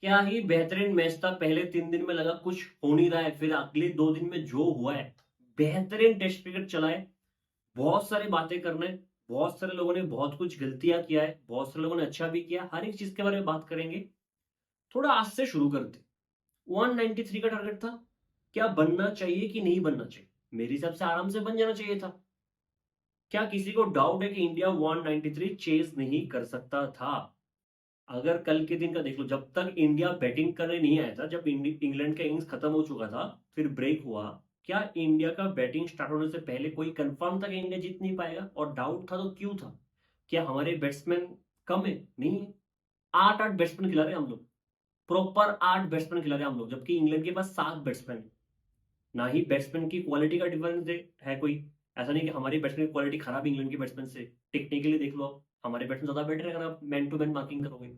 क्या ही बेहतरीन मैच था। पहले 3 दिन में लगा कुछ हो नहीं रहा है, फिर अगले 2 दिन में जो हुआ है, बेहतरीन टेस्ट क्रिकेट चला है। बहुत सारी बातें करना है, बहुत सारे लोगों ने बहुत कुछ गलतियाँ किया है, बहुत सारे लोगों ने अच्छा भी किया। हर एक चीज़ के बारे में बात करेंगे। थोड़ा आज से शुरू करते। 193 का टारगेट था, क्या बनना चाहिए कि नहीं बनना चाहिए? मेरे हिसाब से आराम से बन जाना चाहिए था। क्या किसी को डाउट है कि इंडिया 193 चेज़ नहीं कर सकता था? अगर कल के दिन का देख लो, जब तक इंडिया बैटिंग करने नहीं आया था, जब इंग्लैंड का इनिंग्स खत्म हो चुका था, फिर ब्रेक हुआ, क्या इंडिया का बैटिंग स्टार्ट होने से पहले कोई कंफर्म था कि इंडिया जीत नहीं पाएगा? और डाउट था तो क्यों था? क्या हमारे बैट्समैन कम है? नहीं है। 8-8 बैट्समैन खिला रहे हैं हम लोग। प्रॉपर 8 बैट्समैन खिला रहे हैं हम लोग, जबकि इंग्लैंड के पास 7 बैट्समैन है। ना ही बैट्समैन की क्वालिटी का डिफरेंस है कोई। ऐसा नहीं कि हमारी बैट्समैन की क्वालिटी खराब है इंग्लैंड के बैट्समैन से। टेक्निकली देख लो आप, हमारे बैट्समैन ज्यादा बेटर है अगर आप मैन टू मैन मार्किंग करोगे।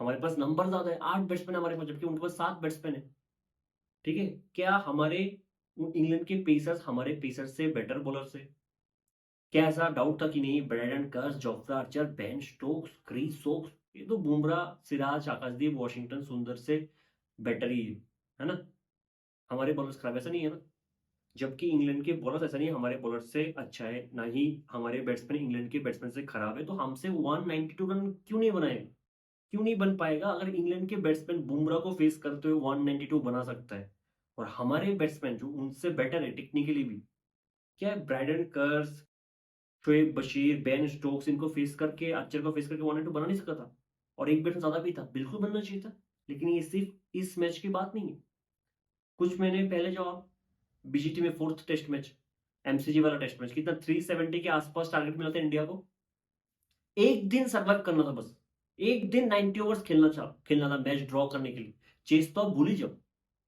हमारे पास नंबर ज्यादा है, 8 बैट्समैन हमारे पास, जबकि उनके पास 7 बैट्समैन है। ठीक है। क्या हमारे इंग्लैंड के पेसर्स हमारे पेसर्स से बेटर बॉलर्स है? क्या ऐसा डाउट था कि नहीं? Brydon Carse, Jofra Archer, Ben Stokes, Chris Woakes, ये तो बुमराह, सिराज, आकाशदीप, वॉशिंगटन सुंदर से बेटर ही है ना? हमारे बॉलर्स खराब ऐसा नहीं है ना? जबकि इंग्लैंड के बॉलर्स ऐसा नहीं है हमारे बॉलर से अच्छा है, ना ही हमारे बैट्समैन इंग्लैंड के बैट्समैन से खराब है। तो हमसे 192 रन क्यों नहीं बनाएगा? क्यों नहीं बन पाएगा? अगर इंग्लैंड के बैट्समैन बुमराह को फेस करते हुए 192 बना सकता है, और हमारे बैट्समैन जो उनसे बेटर है टेक्निकली भी, क्या ब्राइडन कर्स, शोएब बशीर, बेन स्टोक्स, इनको फेस करके, आर्चर को फेस करके 192 बना नहीं सका था? और एक बैट्समैन ज्यादा भी था, बिल्कुल बनना चाहिए था। लेकिन ये सिर्फ इस मैच की बात नहीं है। कुछ महीने पहले जो आप बीजीटी में फोर्थ टेस्ट मैच, एमसीजी वाला टेस्ट मैच, कितना 370 के आसपास टारगेट मिला था इंडिया को। एक दिन सर्वाइव करना था बस। एक दिन 90 ओवर्स खेलना था मैच ड्रॉ करने के लिए। चेस तो आप भूल ही जाओ,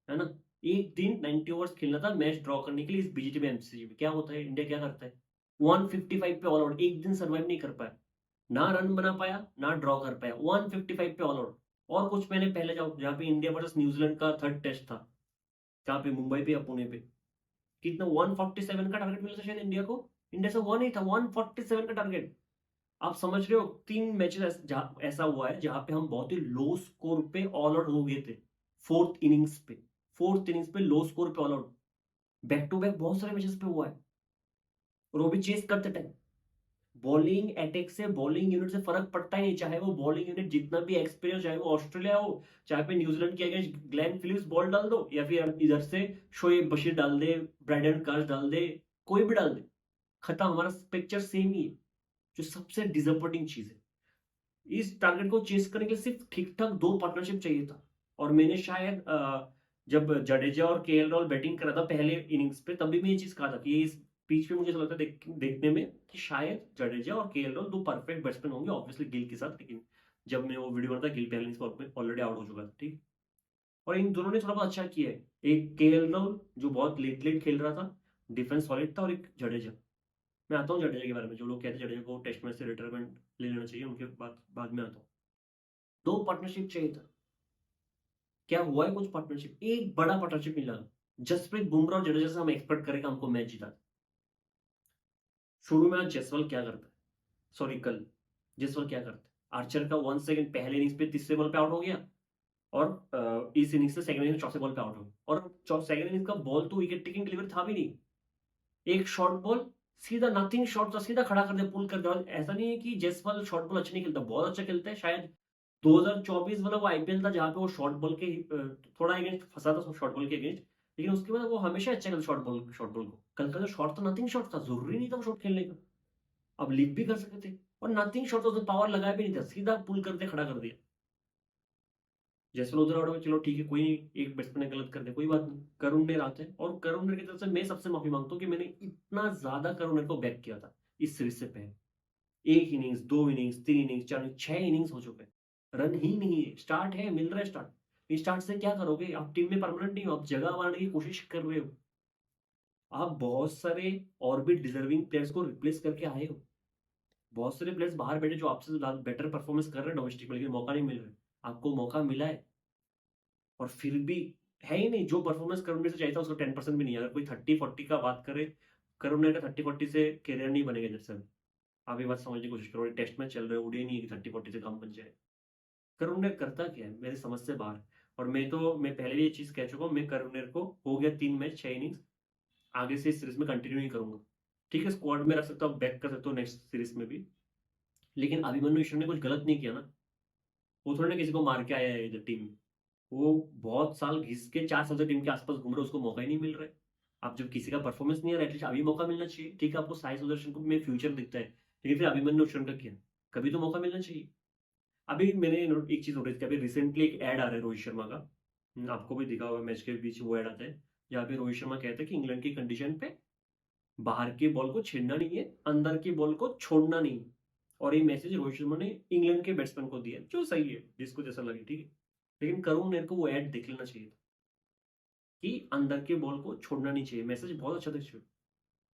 है ना? एक दिन 90 ओवर्स खेलना था मैच ड्रॉ करने के लिए। इस बीजीटी में एमसीजी में क्या होता है, इंडिया क्या करता है? 155 पे ऑल आउट, एक दिन सर्वाइव नहीं कर पाया। ना रन बना पाया, ना ड्रॉ कर पाया, 155 पे ऑल आउट। और कुछ महीने पहले जाओ, जहां पे इंडिया वर्सेस न्यूजीलैंड का थर्ड टेस्ट था, जहाँ पे मुंबई पे या पुणे पे, कितना 147 का टारगेट मिला था शायद इंडिया को। इंडिया से हुआ नहीं था 147 का टारगेट। आप समझ रहे हो? 3 मैचेस ऐसा हुआ है जहां पे हम बहुत ही लो स्कोर पे ऑल आउट हो गए थे। फोर्थ इनिंग्स पे फोर्थ इनिंग्स पे लो स्कोर पे all out. Back to back बहुत सारे मैचेस पे हुआ है। और वो भी चेस करते टाइम। बॉलिंग अटैक से, बॉलिंग यूनिट से फर्क पड़ता ही नहीं, चाहे वो बॉलिंग यूनिट जितना भी एक्सपीरियंस, चाहे वो ऑस्ट्रेलिया हो, चाहे पे न्यूजीलैंड के अगेंस्ट ग्लेन फिलिप्स बॉल डाल दो, या फिर इधर से शोएब बशीर डाल दे, ब्राइडन कार्स डाल दे, कोई भी डाल दे, खत्म, हमारा पिक्चर सेम ही है। जो सबसे डिसअपॉइंटिंग चीज है, इस टारगेट को चेस करने के लिए सिर्फ ठीक ठाक 2 पार्टनरशिप चाहिए था। और मैंने शायद जब जडेजा और केएल राहुल बैटिंग कर रहा था पहले इनिंग्स पे, तभी मैं ये चीज कहा था कि इस बीच में मुझे ऐसा लगता है देखने में कि शायद जडेजा और केएल राहुल 2 परफेक्ट बैट्समैन होंगे, ऑब्वियसली गिल के साथ। लेकिन जब मैं वो वीडियो बना था, गिल पहले इनिंग्स में ऑलरेडी आउट हो चुका था, ठीक। और इन दोनों ने थोड़ा बहुत अच्छा किया है। एक केएल राहुल जो बहुत लेट लेट खेल रहा था, डिफेंस सॉलिड था, और एक जडेजा। मैं आता हूँ जडेजा के बारे में। जो लोग कहते हैं जडेजा को टेस्ट मैच से रिटायरमेंट ले लेना चाहिए, उनके बाद बाद में आता हूँ। 2 पार्टनरशिप चाहिए था। क्या हुआ है? कुछ पार्टनरशिप, एक बड़ा पार्टनरशिप मिला। जसप्रीत बुमराह और जडेजा से हम एक्सपेक्ट करेगा हमको मैच जिता। शुरू में आज जयसवाल क्या करता है, सॉरी कल जयसवाल क्या करता है? आर्चर का 1 सेकंड पहले इनिंग्स पे तीसरे बॉल पे आउट हो गया, और इस इनिंग्स से सेकंड इनिंग्स चौथे बॉल पे आउट हो गया। और सेकंड इनिंग्स का बॉल तो विकेट टेकिंग डिलीवरी था भी नहीं। एक शॉर्ट बॉल, सीधा नथिंग शॉट था, सीधा खड़ा कर दिया, पुल कर दिया। ऐसा नहीं है कि जयसवाल शॉर्ट बॉल अच्छा नहीं खेलता, बहुत अच्छा खेलता है। शायद 2024 वाला वो आईपीएल था जहां पे वो शॉर्ट बॉल के थोड़ा अगेंस्ट फंसा था, शॉर्ट बॉल के अगेंस्ट। लेकिन उसके बाद वो हमेशा अच्छा खेलता शॉर्ट बॉल को। कल का जो शॉट था, नथिंग शॉट था, जरूरी नहीं था वो शॉट खेलने का। अब लीप भी कर सकते थे। और नथिंग शॉट था, उसने पावर लगाया भी नहीं था, सीधा पुल कर दिया, खड़ा कर दिया। जैसवाल उधर आउट हो गया, चलो ठीक है, कोई नहीं, एक बैट्समैन ने गलत कर दिया, कोई बात नहीं। करुण आते हैं, और करुण की तरफ से मैं सबसे माफी मांगता हूँ कि मैंने इतना ज्यादा करुण को बैक किया था इस सीरीज से पहले। 1 innings, 2 innings, 3 innings, 4 innings, 6 innings हो चुके हैं, रन ही नहीं है। स्टार्ट है, मिल रहा है स्टार्ट। स्टार्ट से क्या करोगे? आप टीम में परमानेंट नहीं हो, आप जगह बनाने की कोशिश कर रहे हो। आप बहुत सारे और भी डिजर्विंग प्लेयर्स को रिप्लेस करके आए हो। बहुत सारे प्लेयर्स बाहर बैठे जो आपसे बेटर परफॉर्मेंस कर रहे हैं डोमेस्टिक में, लेकिन मौका नहीं मिल रहा। आपको मौका मिला है, और फिर भी है ही नहीं। जो परफॉर्मेंस करुण से चाहिए था उसका 10% भी नहीं है। अगर कोई 30-40 का बात करे, करुण का 30-40 से करियर नहीं बनेगा जैसे। आप ये बात समझने की कोशिश करो, टेस्ट में चल रहे, ओडीआई नहीं है कि 30-40 से काम बन जाए। करुण करता क्या है मेरी समझ से बाहर। और मैं पहले भी ये चीज कह चुका हूँ, मैं करुणेर को हो गया 3 मैच 6 इनिंग्स, आगे से इस सीरीज में कंटिन्यू नहीं करूंगा। ठीक है, स्क्वाड में रख सकता हूँ, बैक कर सकता हूँ नेक्स्ट सीरीज में भी, लेकिन अभिमन्यु ईश्वर ने कुछ गलत नहीं किया ना। वो थोड़ी ना किसी को मार के आया है इधर टीम में। वो बहुत साल घिस के 4 साल से टीम के आसपास घूम रहे, उसको मौका ही नहीं मिल रहा है। अब जब किसी का परफॉर्मेंस नहीं आ रहा, एटलीस्ट अभी मौका मिलना चाहिए। ठीक है, आपको साई सुदर्शन को में फ्यूचर दिखता है, लेकिन फिर अभिमन्यु ईश्वर का किया, कभी तो मौका मिलना चाहिए। अभी मैंने एक चीज नोटिस किया, अभी रिसेंटली एक ऐड आ रहा है रोहित शर्मा का। आपको भी दिखा होगा, मैच के बीच वो ऐड आता है जहाँ पे रोहित शर्मा कहता है कि इंग्लैंड की कंडीशन पे बाहर की बॉल को छेड़ना नहीं है, अंदर की बॉल को छोड़ना नहीं है। और ये मैसेज रोहित शर्मा ने इंग्लैंड के बैट्समैन को दिया, जो सही है, जिसको जैसा लगे, ठीक है। लेकिन करुण नेर को वो ऐड देख लेना चाहिए था कि अंदर के बॉल को छोड़ना नहीं चाहिए। मैसेज बहुत अच्छा था,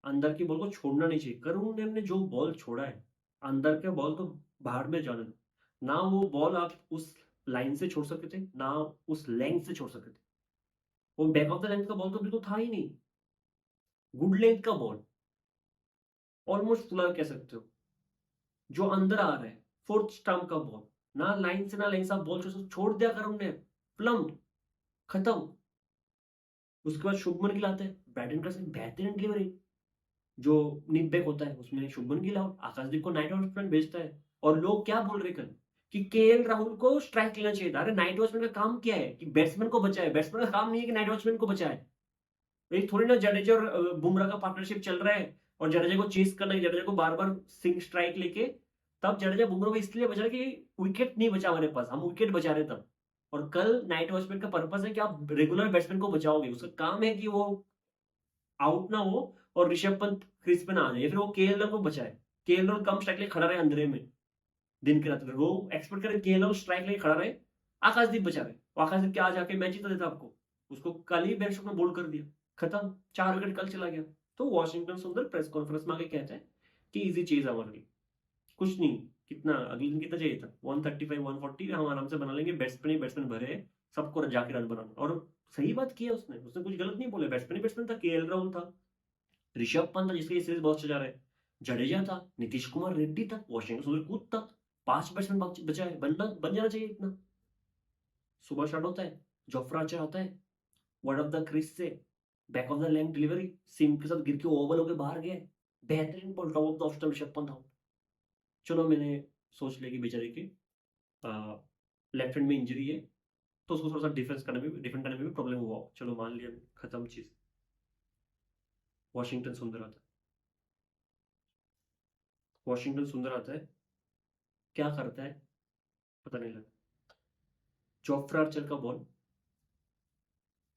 अंदर की बॉल को छोड़ना नहीं चाहिए। करुण नेर ने जो बॉल छोड़ा है, अंदर के बॉल तो बाहर में जाने दो ना। वो बॉल आप उस लाइन से छोड़ सकते थे ना, उस लेंथ से छोड़ सकते थे। वो बैक ऑफ द लेंथ का बॉल तो बिल्कुल था ही नहीं, गुड लेंथ का बॉल, ऑलमोस्ट फुलर कह सकते हो, जो अंदर आ रहा है, फोर्थ स्टंप का बॉल, ना लाइन से ना लेंथ से आप बॉल छोड़ दिया करुण ने, प्लम, खत्म। उसके बाद शुभमन गिल आता है, बैटिंग का बेहतरीन डिलीवरी, जो नीट बैक होता है उसमें शुभमन गिल आउट, आकाशदीप को नाइट वॉचमैन भेजता है। और लोग क्या बोल रहे कल कि केएल राहुल को स्ट्राइक लेना चाहिए था। अरे नाइट वॉचमैन का काम क्या है कि बैट्समैन को बचाए, बैट्समैन का काम नहीं है कि नाइट वॉचमैन को बचाए। ये थोड़ी ना जडेजा और बुमराह का पार्टनरशिप चल रहा है और जडेजा को चेस करना है, जडेजा को बार बार सिंग स्ट्राइक लेके, तब जडेजा बुमराह को इसलिए बचा रहे कि विकेट नहीं बचा हमारे पास, हम विकेट बचा रहे तब। और कल नाइट वॉचमैन का पर्पस है कि आप रेगुलर बैट्समैन को बचाओगे, उसका काम है कि वो आउट ना हो और ऋषभ पंत क्रीज पे ना आ जाए, फिर वो केएल राहुल को बचाए। केएल राहुल कम स्ट्राइक लेके खड़ा रहे अंधेरे में, दिन के रात में वो एक्सपेक्ट करे केएल राहुल स्ट्राइक लेके खड़ा रहे, आकाशदीप बचा रहे, वो आकाशदीप क्या आज आके मैच जीता देता आपको। उसको कल ही बेन स्टोक्स ने बोल्ड कर दिया, खत्म, 4 विकेट कल चला गया। तो वॉशिंगटन सुंदर प्रेस कॉन्फ्रेंस में आके कहते हैं कि इजी चीज है हमारे लिए, कुछ नहीं, कितना अगले दिन कितना चाहिए था, 135 140 हम आराम से बना लेंगे, बैट्समैन ही बैट्समैन भरे हैं, सबको जाके रन बनाना। और सही बात किया उसने, उसने कुछ गलत नहीं बोले, बैट्समैन ही बैट्समैन था, केएल राहुल था, ऋषभ पंत था जिसके ये सीरीज बहुत अच्छा जा रहा है, जडेजा था, नीतीश कुमार रेड्डी था, वॉशिंगटन सुंदर कूद था, 5 बैट्समैन बचा है, बन जाना चाहिए इतना। सुबह स्टार्ट होता है, जोफ्रा आर्चर आता है, वर्ड ऑफ द क्रिस से back of the length delivery, SIM के साथ गिर के ओवल होकर बाहर गए, बेहतरीन ball, top of the off stump, Rishabh Pant out. चलो मैंने सोच लिया कि बेचारे के लेफ्ट हैंड में इंजरी है, तो उसको थोड़ा सा डिफेंड करने में भी प्रॉब्लम हुआ, चलो मान लिया, खत्म चीज। वॉशिंगटन सुंदर आता है, वॉशिंगटन सुंदर आता है, क्या करता है पता नहीं लगा, जोफ्रा आर्चर का बॉल,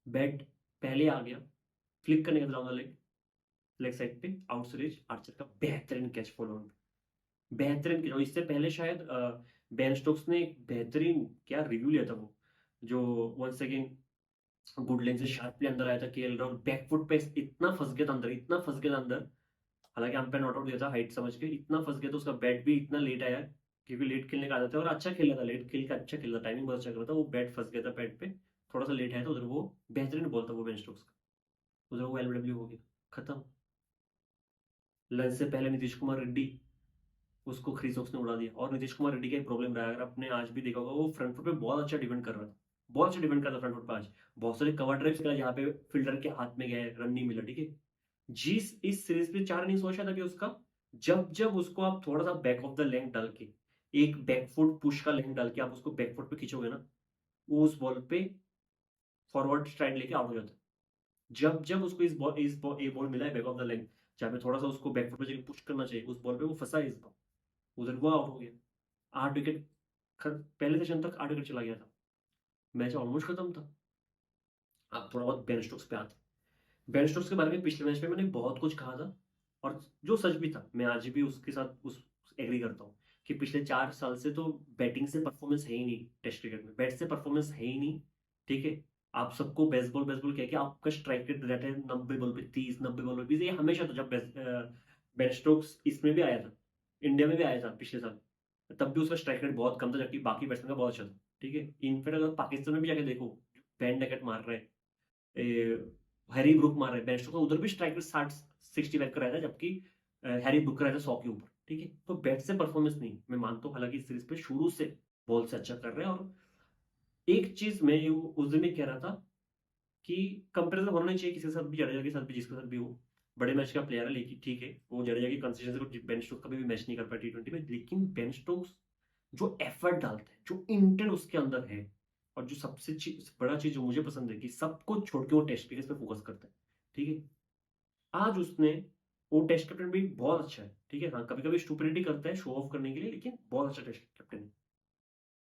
बैट पहले आ गया, फ्लिक करने का डाउन द लेग साइड पे, आउट सीरीज, आर्चर का बेहतरीन कैच फॉलो ऑन, बेहतरीन कैच। और इससे पहले शायद बेन स्टोक्स ने एक बेहतरीन क्या रिव्यू लिया था वो, जो वंस अगेन गुड लेंथ से शार्पली अंदर आया था, केएल राहुल बैकफुट पे इतना फंस गया था अंदर, इतना फंस गया था अंदर, हालांकि अंपायर नॉट आउट दिया था हाइट समझ के, इतना फंस गया था, उसका बैट भी इतना लेट आया, क्योंकि लेट खेलने का आदत है और अच्छा खेला था, लेट खेल का अच्छा खेला था, टाइमिंग बहुत अच्छा कर रहा था, वो बैट फंस गया था बैट पे, थोड़ा सा लेट आया था उधर, वो बेहतरीन बॉल था वो बेन स्टोक्स का, उधर वो एलबीडब्ल्यू हो गया, खत्म। लंच से पहले नीतीश कुमार रेड्डी, उसको क्रिसोक्स ने उड़ा दिया। और नीतीश कुमार रेड्डी का एक प्रॉब्लम रहा है, अगर आपने आज भी देखा होगा, वो फ्रंट फुट पे बहुत अच्छा डिफेंड कर रहा था, बहुत अच्छा डिफेंड कर रहा था फ्रंट फुट पे आज, बहुत सारे कवर ड्राइव्स करा जहाँ पे फील्डर के हाथ में गए, रन नहीं मिला, ठीक है। जिस इस सीरीज पे 4 इनिंग्स सोचा था कि उसका, जब जब उसको आप थोड़ा सा बैक ऑफ द लेंथ डाल के, एक बैकफुट पुश का लेंथ डाल के आप उसको बैकफुट पे खींचोगे ना, वो उस बॉल पे फॉरवर्ड स्ट्राइड लेके आउट हो जाता है। जब जब उसको ये बॉल मिला है बैक ऑफ द लेंथ, जहाँ पे थोड़ा सा उसको बैकफुट पे जाके पुश करना चाहिए, उस बॉल पे वो फंसा है इस बार, उधर वो आउट हो गया। 8 विकेट, पहले सेशन तक 8 विकेट चला गया था, मैच ऑलमोस्ट खत्म था। अब थोड़ा बहुत बेन स्टोक्स पे आते, बेन स्टोक्स के बारे में पिछले मैच में मैंने बहुत कुछ कहा था, और जो सच भी था, मैं आज भी उसके साथ उस एग्री करता हूँ कि पिछले 4 साल से तो बैटिंग से परफॉर्मेंस है ही नहीं, टेस्ट क्रिकेट में बैट से परफॉर्मेंस है ही नहीं, ठीक है। आप सबको बेसबॉल बेसबॉल कह के आपका स्ट्राइक रेट रहता है 90 बॉल पे 30, 90 बॉल पे 20, ये हमेशा था। जब बेन स्टोक्स इसमें भी आया था, इंडिया में भी आया था पिछले साल, तब भी उसका स्ट्राइक रेट बहुत कम था, जबकि बाकी बैट्समैन का बहुत अच्छा था, ठीक है। इनफैक्ट अगर पाकिस्तान में भी जाके देखो, बैन डैकेट मार रहे हैं, हैरी ब्रुक मार रहे हैं, बेन स्टोक्स का उधर भी स्ट्राइक रेट 60-65 का रहता है, जबकि हैरी ब्रुक का रहता है 100 के ऊपर, ठीक है। तो बैट से परफॉर्मेंस नहीं, मैं मानता हूँ, हालांकि इस सीरीज पे शुरू से बॉल से अच्छा कर रहे हैं, और एक चीज मैं उस दिन भी कह रहा था कि कंपैरिजन होना नहीं चाहिए किसी के साथ भी, जडेजा के साथ भी, जिसके साथ भी हो। बड़े मैच का प्लेयर है, लेकिन ठीक है वो जडेजा की कंसिस्टेंसी को बेन स्टोक्स कभी भी मैच नहीं कर पाया T20 में, लेकिन बेन स्टोक्स जो एफर्ट डालता है, जो इंटेंट उसके अंदर है, और जो सबसे बड़ा चीज जो मुझे पसंद है कि सब कुछ छोड़ के वो टेस्ट क्रिकेट पे फोकस करता है। ठीक है, आज उसने, वो टेस्ट कैप्टन भी बहुत अच्छा है, ठीक है, हाँ कभी कभी स्टूपिडिटी करता है शो ऑफ करने के लिए, लेकिन बहुत अच्छा टेस्ट कैप्टन है।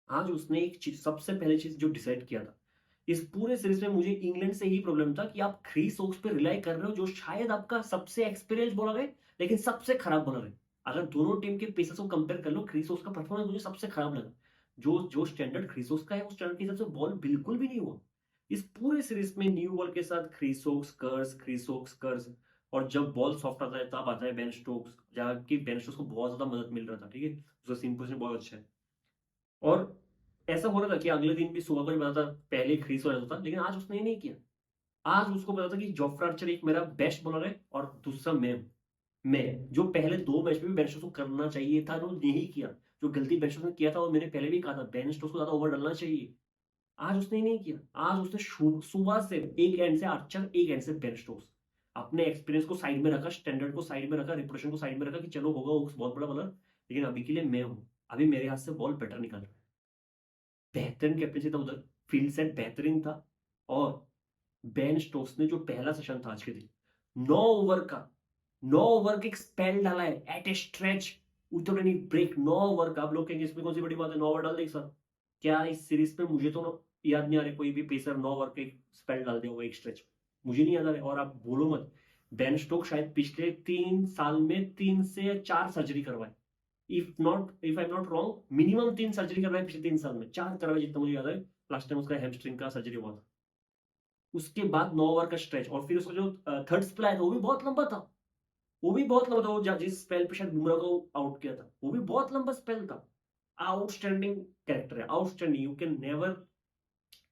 आज उसने एक चीज, सबसे पहले चीज जो डिसाइड किया था इस पूरे सीरीज में, मुझे इंग्लैंड से ही प्रॉब्लम था कि आप क्रिस वोक्स पे रिलाई कर रहे हो, जो शायद आपका सबसे एक्सपीरियंस बॉलर है लेकिन सबसे खराब बॉलर है। अगर दोनों टीम के पेसर्स को कंपेयर कर लो, क्रिस वोक्स का परफॉर्मेंस मुझे सबसे खराब लगा। जो जो स्टैंडर्ड क्रिस वोक्स का है, उस स्टैंडर्ड के हिसाब से बॉल बिल्कुल भी नहीं हुआ इस पूरे सीरीज में। न्यू बॉल के साथ क्रिस वोक्स कर्स, क्रिस वोक्स कर्स, और जब बॉल सॉफ्ट आता है तब आता है बेन स्टोक्स, जबकि बेन स्टोक्स को बहुत ज्यादा मदद मिल रहा था। ठीक है, उसका सीम पोजीशन बहुत अच्छा है। और ऐसा हो रहा था कि अगले दिन भी सुबह को ही पता था, पहले क्रीज हो जाता था, लेकिन आज उसने ये नहीं किया। आज उसको पता था कि जोफ्रा आर्चर एक मेरा बेस्ट बॉलर है, और दूसरा मैं जो पहले 2 मैच में भी बेन स्टोक्स को करना चाहिए था, वो नहीं किया। जो गलती बेन स्टोक्स ने किया था, वो मैंने पहले भी कहा था, बेन स्टोक्स को ज्यादा ओवर डालना चाहिए। आज उसने नहीं किया। आज उसने सुबह से एक एंड से आर्चर, एक एंड से बेन स्टोक्स, अपने एक्सपीरियंस को साइड में रखा, स्टैंडर्ड को साइड में रखा, रिपुटेशन को साइड में रखा कि चलो होगा वो बहुत बड़ा बॉलर, लेकिन अभी के लिए मैं हूं, अभी मेरे हाथ से बॉल बेटर निकल रहा है। बेहतरीन कैप्टनसी था उधर, फील्ड सेट बेहतरीन था। और बेन स्टोक्स ने जो पहला सेशन था आज के दिन, 9 ओवर का, 9 ओवर का एक स्पेल डाला है at a stretch, without any break. 9 over का, आप लोग कहेंगे इसमें कौन सी बड़ी बात है, 9 ओवर डाल दे एक साथ। क्या इस सीरीज में मुझे तो याद नहीं आ रहा कोई भी पेसर 9 ओवर का एक स्पेल डाल दे, वो एक स्ट्रेच, मुझे नहीं याद आ रहा है। और आप बोलो मत, बेन स्टोक शायद पिछले 3 साल में 3 से 4 सर्जरी करवाए, if I am not wrong, minimum 3 surgery करवाए पिछले 3 साल में, 4 करवाए जितना मुझे याद है। लास्ट टाइम उसका हैमस्ट्रिंग का सर्जरी हुआ था। उसके बाद 9 ओवर का स्ट्रेच, और फिर उसका जो थर्ड स्पेल आया था वो भी बहुत लंबा था। वो भी बहुत लंबा था, वो जिस स्पेल पे शायद बुमराह को आउट किया था, वो भी बहुत लंबा स्पेल था। आउटस्टैंडिंग कैरेक्टर है, outstanding, you can never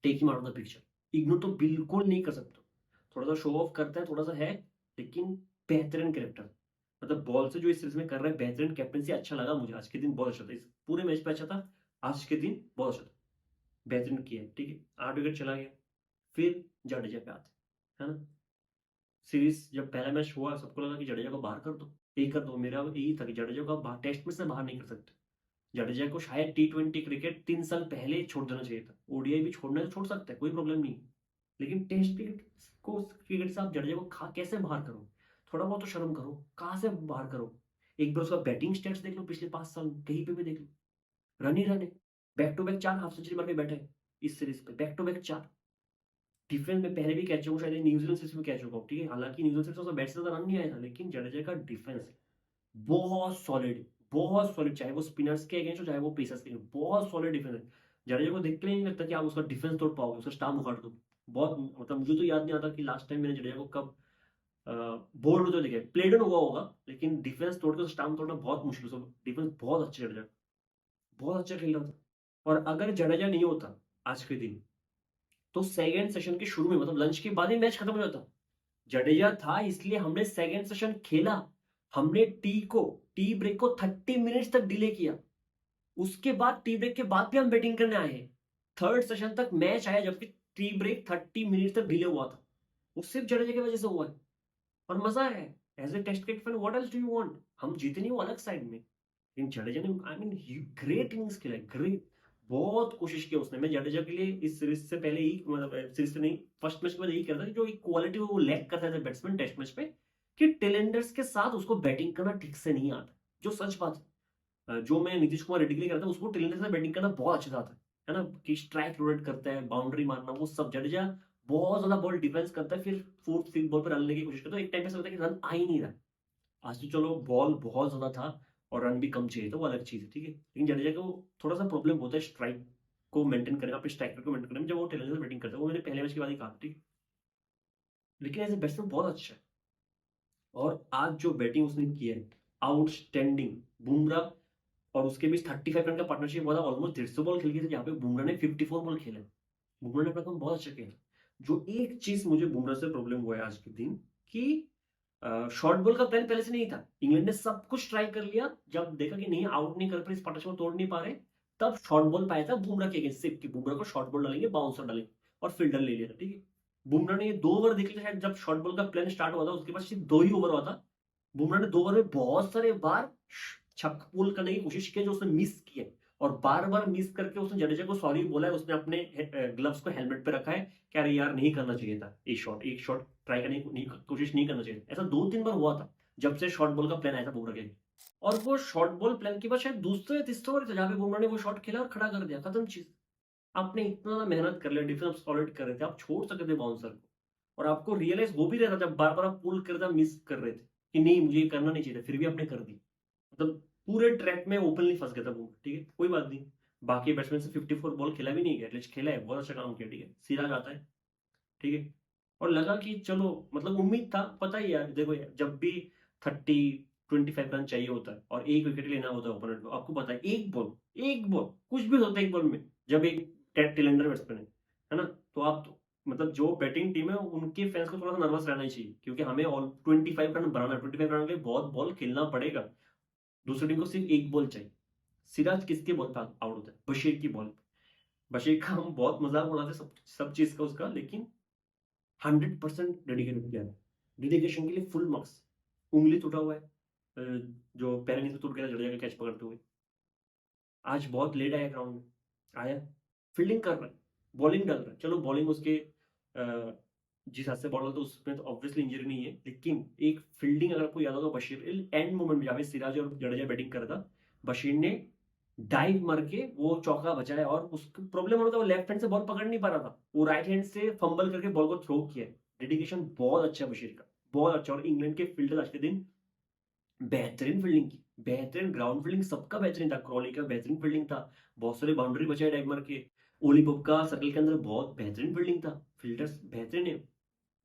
take him out of the picture. Ignore तो बिल्कुल नहीं कर सकते। थोड़ा सा शो ऑफ करता है, थोड़ा सा है, लेकिन बेहतरीन कैरेक्टर, मतलब बॉल से जो इस सीरीज में कर रहा है, बेहतरीन कैप्टनसी, अच्छा लगा मुझे। आज के दिन बहुत अच्छा था, इस पूरे मैच पे अच्छा था, आज के दिन बहुत अच्छा था, बेहतरीन किया है। ठीक है, 8 विकेट चला गया। फिर जडेजा पे आते है ना। सीरीज जब पहला मैच हुआ, सबको लगा कि जडेजा को बाहर कर दो, यही कर दो, मेरा यही था कि जडेजा को आप टेस्ट में से बाहर नहीं कर सकते। जडेजा को शायद T20 क्रिकेट 3 साल पहले छोड़ देना चाहिए था, ओडीआई भी छोड़ना है तो छोड़ सकते हैं, कोई प्रॉब्लम नहीं, लेकिन टेस्ट क्रिकेट को, क्रिकेट से आप जडेजा को कैसे बाहर करो, थोड़ा बहुत तो शर्म करो, कहाँ से बाहर करो। एक बार उसका बैटिंग स्टैट्स देख लो, पिछले 5 साल कहीं पे भी देख लो, रन ही रन है। Back to back 4 half century मार के बैठे हैं इस सीरीज पे, बैक टू बैक 4। डिफेंस में पहले भी कह चुका हूँ, शायद न्यूजीलैंड सीरीज में कह चुका हूँ, ठीक है, हालांकि न्यूजीलैंड सीरीज में बैट से ज्यादा रन नहीं आया था, लेकिन जडेजा का डिफेंस बहुत सॉलिड, बहुत सॉलिड, चाहे वो स्पिनर्स के अगेंस्ट हो चाहे वो पेसर्स के अगेंस्ट, बहुत सॉलिड डिफेंस है। जडेजा को देख के नहीं लगता कि आप उसका डिफेंस तोड़ पाओगे, उसका स्टाम्प उखाड़ दो। बहुत, मतलब मुझे तो याद नहीं आता कि लास्ट टाइम मैंने जडेजा को कब बोल्ड होते देखे, प्लेडन हुआ होगा, लेकिन डिफेंस तोड़ के स्टाम्प तोड़ना बहुत मुश्किल है। डिफेंस बहुत अच्छा, जडेजा बहुत अच्छा खेल रहा था। और अगर जडेजा नहीं होता आज के दिन, तो सेकंड सेशन के शुरू में, मतलब लंच के बाद ही मैच खत्म हो जाता। जडेजा था इसलिए हमने सेकंड सेशन खेला, हमने टी ब्रेक को 30 मिनट्स तक डिले किया। उसके बाद टी ब्रेक के बाद भी हम बैटिंग करने आए हैं, थर्ड सेशन तक मैच आया, जबकि टी ब्रेक 30 मिनट तक डिले हुआ था। वो सिर्फ जडेजा की वजह से हुआ है, और मजा आया है। As a test cricket fan, what else do you want, हम जीते नहीं वो अलग साइड में, लेकिन जडेजा ने, आई मीन, ग्रेट इनिंग्स खेला, ग्रेट, बहुत कोशिश की उसने। मैं जडेजा के लिए इस सीरीज से पहले ही, मतलब सीरीज से नहीं, फर्स्ट मैच में यही कहता था कि जो एक क्वालिटी वो लैक करता है बैट्समैन टेस्ट मैच में, कि टेलेंडर्स के साथ उसको बैटिंग करना ठीक से नहीं आता, जो सच बात है। जो मैं नीतीश कुमार रेड्डी के लिए करता हूँ, उसको टेलेंडर्स से बैटिंग करना बहुत अच्छा आता है ना, कि स्ट्राइक रोटेट करता है, बाउंड्री मारना, वो सब। जडेजा बहुत ज्यादा बॉल डिफेंस करता है, फिर फोर्थ फिफ्थ बॉल पर रन लेने की कोशिश करता है, एक टाइम पे ऐसा होता है कि रन आ ही नहीं रहा। आज तो चलो बॉल बहुत ज्यादा था और रन भी कम चाहिए, तो वो अलग चीज है, ठीक है, लेकिन जडेजा को थोड़ा सा प्रॉब्लम होता है स्ट्राइक को मेंटेन करने, अपने स्ट्राइक को मेंटेन करने में, जब वो टेलेंट से बैटिंग करता है, वो मैंने पहले मैच के बाद ही कहा, ठीक। लेकिन एज ए बैट्समैन बहुत अच्छा है। और आज जो बैटिंग उसने की है, आउटस्टैंडिंग। बुमराह और उसके बीच 35 रन का पार्टनरशिप हुआ था, ऑलमोस्ट 150 बॉल खेल गए थे, जहाँ पे बुमराह ने 54 बॉल खेले। बुमराह ने अपना काम बहुत अच्छा किया। जो एक चीज मुझे बुमराह से प्रॉब्लम हुआ है आज के दिन, कि शॉर्ट बॉल का प्लान पहले से नहीं था। इंग्लैंड ने सब कुछ ट्राई कर लिया, जब देखा कि नहीं आउट नहीं कर पा रहे, इस पार्टनरशिप को तोड़ नहीं पा रहे, तब शॉर्ट बॉल पाया था बुमराह के अगेंस्ट सिर्फ कि बुमराह को शॉर्ट बॉल डालेंगे, बाउंसर डालेंगे और फील्डर ले लिया था, ठीक है। बुमराह ने ये 2 ओवर देखे थे शायद, जब शॉर्ट बॉल का प्लान स्टार्ट हुआ था उसके बाद सिर्फ 2 ही ओवर हुआ था। बुमराह ने 2 ओवर में बहुत सारे बार छक्का पुल करने की कोशिश की जो उसने मिस किया, और बार-बार मिस करके उसने जडेजा को सॉरी बोला है, उसने अपने ग्लव्स को हेलमेट पे रखा है कि अरे यार नहीं करना चाहिए था, एक शॉट ट्राई करने की कोशिश नहीं करना चाहिए था। ऐसा 2-3 बार हुआ था जब से शॉर्ट बॉल का प्लान आया था बुमराह के। और वो शॉर्ट बॉल प्लान के बाद शायद दूसरे या तीसरे ओवर था जहाँ पे बुमराह ने वो शॉट खेला और खड़ा कर दिया, खत्म चीज। आपने इतना ज्यादा मेहनत कर लिया, डिफेंस सॉलिड कर रहे थे, आप छोड़ सकते थे बाउंसर को, और आपको रियलाइज हो भी रहा था जब बार बार आप पुल कर रहे मिस कर रहे थे कि नहीं मुझे ये करना नहीं चाहिए था, फिर भी आपने कर दी। मतलब पूरे ट्रैक में ओपनली फंस गया था बुमराह, ठीक है, कोई बात नहीं। बाकी बैट्समैन से 54 बॉल खेला भी नहीं गया, एटलीस्ट खेला है, बहुत अच्छा काम किया, ठीक है, सिराज आता है, ठीक है। और लगा कि चलो, मतलब उम्मीद था, पता ही यार, देखो यार, जब भी 30-25 रन चाहिए होता है और एक विकेट लेना होता है ओपोनेंट को, आपको पता है एक बॉल कुछ भी होता है एक बॉल में, जब एक टेलेंडर बैट्समैन है ना, तो आप तो, मतलब जो बैटिंग टीम है उनके फैंस को थोड़ा सा नर्वस रहना ही चाहिए, क्योंकि हमें ऑल 25 रन बनाना है, 25 रन के लिए बहुत बॉल खेलना पड़ेगा, दूसरी टीम को सिर्फ एक बॉल चाहिए। सिराज किसके बॉल पे आउट होता है? बशीर की बॉल पे। बशीर का हम बहुत मजाक उड़ाते सब सब चीज का उसका, लेकिन 100% डेडिकेटेड प्लेयर, डेडिकेशन के लिए फुल मार्क्स। उंगली टूटा हुआ है, जो पैरानी से टूट गया जडेजा का कैच पकड़ते हुए। आज बहुत लेट आया ग्राउंड में, आया फील्डिंग कर रहा है, बॉलिंग डाल रहा है, चलो बॉलिंग उसके जिस हाथ से बॉल तो उसमें तो ऑब्वियसली इंजरी नहीं है, लेकिन एक फील्डिंग अगर आपको याद होगा बशीर एंड मोमेंट में जहाँ पे सिराज और जडेजा बैटिंग कर रहा था, बशीर ने डाइव मार के वो चौका बचाया, और उसको प्रॉब्लम हो रहा था, वो लेफ्ट हैंड से बॉल पकड़ नहीं पा रहा था, वो राइट हैंड से फंबल करके बॉल को थ्रो किया। डेडिकेशन बहुत अच्छा है बशीर का, बहुत अच्छा। और इंग्लैंड के फील्डर आज के दिन बेहतरीन फील्डिंग की, बेहतरीन ग्राउंड फील्डिंग, सबका बेहतरीन था, क्रॉली का बेहतरीन फील्डिंग था, बहुत सारे बाउंड्री बचाए डाइव मार के, ओली पोप का सर्कल के अंदर बहुत बेहतरीन फील्डिंग था, फील्डर्स बेहतरीन है,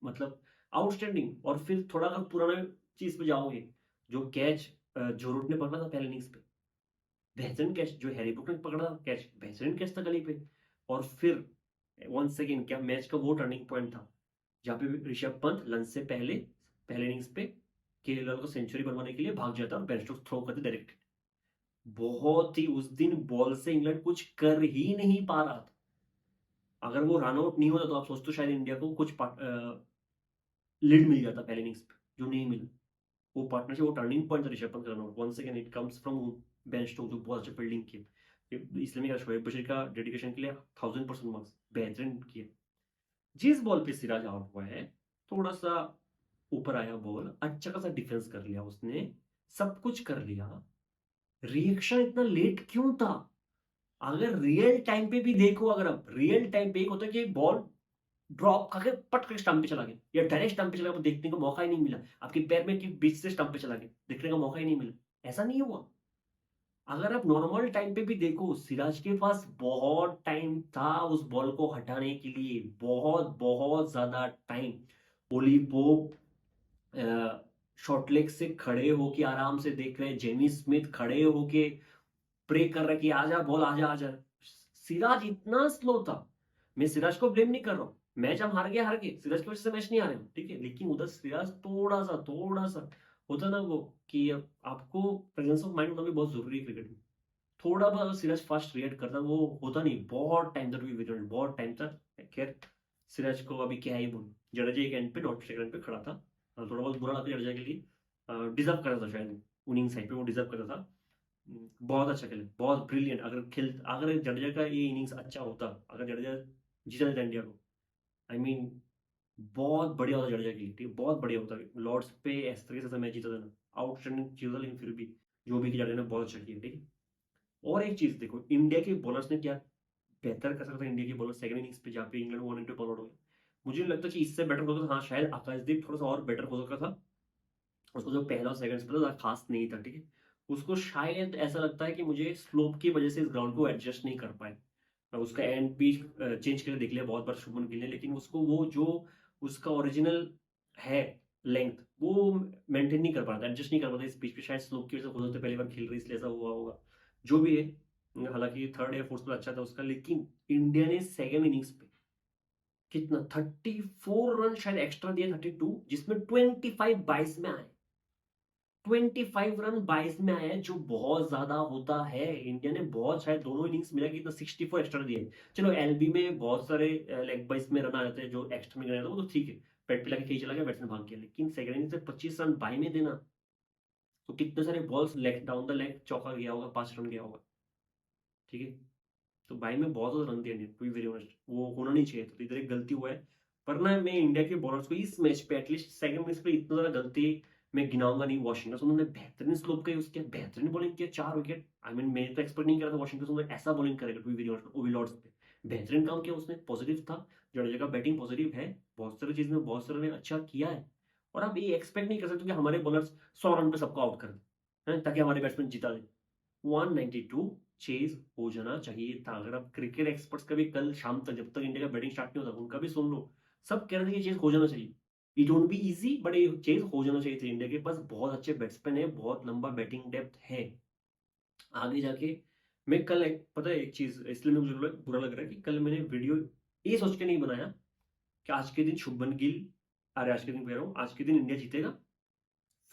मतलब आउटस्टैंडिंग। और फिर थोड़ा अगर पुराना चीज पे जाओगे, जो कैच जो रूट ने पकड़ा था पहले इनिंग्स पे, बेहतरीन कैच, जो हैरी ब्रूक ने पकड़ा था कैच, बेहतरीन कैच था गली पे। और फिर वंस सेकेंड क्या मैच का वो टर्निंग पॉइंट था जहाँ पे ऋषभ पंत लंच से पहले पहले इनिंग्स पे केएल को सेंचुरी बनवाने के लिए भाग जाता और बेन स्टोक्स थ्रो करते डायरेक्ट। बहुत ही उस दिन बॉल से इंग्लैंड कुछ कर ही नहीं पा रहा था, अगर वो रन आउट नहीं होता तो आप सोचते हो शायद इंडिया को कुछ लीड मिल जाता पहले इनिंग्स पे, जो नहीं मिला। वो पार्टनरशिप, वो टर्निंग पॉइंट था ऋषभ पंत का run out, once again it comes from Ben Stokes जो बहुत अच्छा फील्डिंग किया, इसलिए मैं शोएब बशीर का डेडिकेशन के लिए 1000% मार्क्स, बेहतरीन किया। जिस बॉल पे सिराज आउट हुआ है, थोड़ा सा ऊपर आया बॉल, अच्छा खासा डिफेंस कर लिया उसने, सब कुछ कर लिया, रिएक्शन इतना लेट क्यों था? अगर रियल टाइम पे भी देखो, अगर आप रियल टाइम पे एक होता है कि बॉल ड्रॉप करके पट करके स्टंप पे चला गया या डायरेक्ट स्टंप पे चला गया, देखने को मौका ही नहीं मिला, आपके पैर में के बीच से स्टंप पे चला गया, देखने का मौका ही नहीं मिला, ऐसा नहीं हुआ। अगर आप नॉर्मल टाइम पे भी देखो, सिराज के पास बहुत टाइम था उस बॉल को हटाने के लिए, बहुत बहुत ज्यादा time. Ollie Pope short leg से खड़े होके आराम से देख रहे हैं, जेमी स्मिथ खड़े होके प्रे कर रहे कि आजा बॉल, आजा आजा। सिराज इतना स्लो था। मैं सिराज को ब्लेम नहीं कर रहा हूँ, मैच हम हार गए, सिराज की वजह से मैच नहीं हारे हम, ठीक है, लेकिन उधर सिराज थोड़ा सा होता ना वो, कि आपको प्रेजेंस ऑफ माइंड होना भी बहुत जरूरी है क्रिकेट में। थोड़ा बहुत अगर सिराज फास्ट रिएक्ट करता, वो होता नहीं, बहुत टाइम तक भी विकेट, बहुत टाइम तक। खैर, सिराज को अभी क्या ही बोलूं, जडेजा एक एंड पे नॉट सेकंड पे खड़ा था, थोड़ा बहुत बुरा लगा जडेजा के लिए, डिजर्व कर रहा था शायद, विनिंग साइड पे वो डिजर्व कर रहा था। बहुत अच्छा खेले, बहुत ब्रिलियंट। अगर जडेजा का ये इनिंग्स अच्छा होता, अगर जडेजा जीता देता इंडिया को, आई मीन बहुत बढ़िया होता जडेजा के लिए, ठीक है, बहुत बढ़िया होता। लॉर्ड्स पे इस तरीके से मैच जीता देना, आउटस्टैंडिंग चीज था, लेकिन फिर भी जो भी जडेजा ने बहुत अच्छा किया, ठीक है। और एक चीज देखो, इंडिया के बॉलर्स ने क्या बेहतर कर सकता है, इंडिया के बॉलर सेकंड इनिंग्स पे जहाँ पे इंग्लैंड 1 पे ऑल आउट हो गया, मुझे नहीं लगता कि इससे बेटर होता था। हाँ, शायद आकाशदीप थोड़ा सा और बेटर हो सकता था, उसको जो पहला और सेकंड स्पेल था खास नहीं था, ठीक है। उसको शायद ऐसा लगता है कि मुझे स्लोप की वजह से इस ग्राउंड को एडजस्ट नहीं कर पाए। उसका एंड पिच चेंज करके देख लिया बहुत बार शुभमन गिल ने, लेकिन उसको वो जो उसका ओरिजिनल है लेंथ, वो मेंटेन नहीं कर पा रहा था, एडजस्ट नहीं कर पा रहा था इस पिच पे, शायद स्लोप की वजह से हो सकता है पहली बार खेल रही इसलिए ऐसा हुआ होगा, जो भी है। हालांकि थर्ड या फोर्थ पे अच्छा था उसका, लेकिन इंडिया ने सेकंड इनिंग्स पे कितना 34 रन शायद एक्स्ट्रा दिया, 32, जिसमें 25 22 में आए। 25 रन 22 में आए हैं, जो बहुत ज्यादा होता है। इंडिया ने बहुत, शायद दोनों इनिंग्स मिला कि इतना 64 एक्स्ट्रा दिए। चलो एलबी में बहुत सारे लेग बाइस में रन आ जाते हैं जो एक्स्ट्रा में गए, वो तो ठीक है, पेट पिला के कहीं चला गया, बैट्समैन भाग गया। लेकिन सेकंड इनिंग से 25 रन बाई में देना, तो कितने सारे balls leg down the leg चौका गया होगा, 5 रन गया होगा। ठीक है, तो बाई में बहुत ज्यादा रन दिया नहीं, टू बी वेरी ऑनेस्ट, वो होना नहीं चाहिए। तो इधर एक गलती हुआ है। पर ना मैं इंडिया के बॉलर्स को इस मैच पे एटलीस्ट सेकंड इनिंग्स पे इतना ज्यादा गलती मैं गिनाऊंगा नहीं। वॉशिंगटन उन्होंने बेहतरीन स्लोप का यूज किया, बेहतरीन बॉलिंग किया, 4 विकेट। आई मीन मैं तो एक्सपेक्ट नहीं कर रहा था वॉशिंगटन सुंदर ऐसा बॉलिंग करेगा, to be very honest. Overlords पे बेहतरीन काम किया उसने, पॉजिटिव था। जडेजा का बैटिंग पॉजिटिव है, बहुत सारी चीज में बहुत सारे ने अच्छा किया है। और आप ये एक्सपेक्ट नहीं कर सकते कि हमारे बॉलर्स 100 रन पे सबको आउट कर दें ताकि हमारे बैट्समैन जिता दे। 192 चेज हो जाना चाहिए था। अगर आप क्रिकेट एक्सपर्ट्स का भी कल शाम तक, जब तक इंडिया का बैटिंग स्टार्ट नहीं होता, उनका भी सुन लो, सब कह रहे थे कि चेज हो जाना चाहिए। It won't be easy, but ये चेज हो जाना चाहिए था। इंडिया के पास बहुत अच्छे बैट्समैन है, बहुत लंबा बैटिंग डेप्थ है आगे जाके। मैं कल पता है एक चीज, इसलिए मुझे बुरा लग रहा है कि कल मैंने वीडियो ये सोच के नहीं बनाया कि आज के दिन शुभमन गिल, अरे आज के दिन कह रहा हूँ, आज के दिन इंडिया जीतेगा,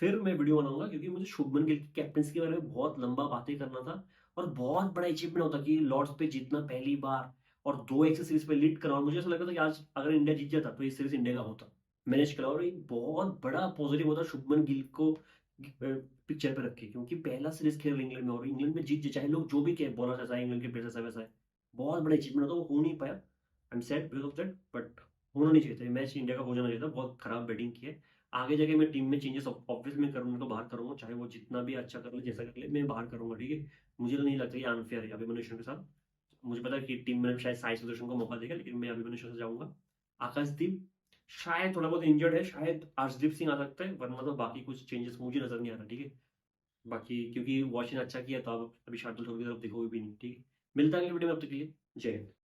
फिर मैं वीडियो बनाऊंगा। क्योंकि मुझे शुभमन गिल की कैप्टंसी के बारे में बहुत लंबा बातें करना था, और बहुत बड़ा अचीवमेंट होता कि लॉर्ड्स पे जीतना पहली बार, और 2-1 से सीरीज पे लीड कराना। मुझे ऐसा लगा था कि आज अगर इंडिया जीत जाता तो ये सीरीज इंडिया का होता, मैनेज करा। और एक बहुत बड़ा पॉजिटिव होता शुभमन गिल को पिक्चर पे रखे, क्योंकि पहला सीरीज खेल इंग्लैंड में, और इंग्लैंड में जीत जाए, चाहे लोग जो भी कहे, बॉलर ऐसा है, इंग्लैंड के प्लेयर ऐसा वैसा है, बहुत बड़ा अचीवमेंट होता, वो हो नहीं पाया। I am sad because of that, but होना नहीं चाहिए था मैच, इंडिया का हो जाना चाहिए था। बहुत खराब बैटिंग की है। आगे जाके मैं टीम में चेंजेस ऑब्वियसली मैं करूंगा, तो बाहर करूंगा, चाहे वो जितना भी अच्छा कर ले, जैसा कर ले, मैं बाहर करूंगा। ठीक है, मुझे तो नहीं लगता ये अनफेयर है अभिमन्यु के साथ। मुझे पता है कि टीम में शायद साई सुदर्शन को मौका देगा, लेकिन मैं अभिमन्यु से जाऊंगा। आकाशदीप शायद थोड़ा बहुत इंजर्ड है, शायद अर्शदीप सिंह आ सकता है, वरना तो बाकी कुछ चेंजेस मुझे नजर नहीं आ रहा। ठीक है, बाकी क्योंकि वॉशिंग अच्छा किया तो आप अभी शार्दुल ठाकुर की तरफ देखोगे भी नहीं। ठीक है, मिलता है अगले वीडियो में, अब तक के लिए जय हिंद।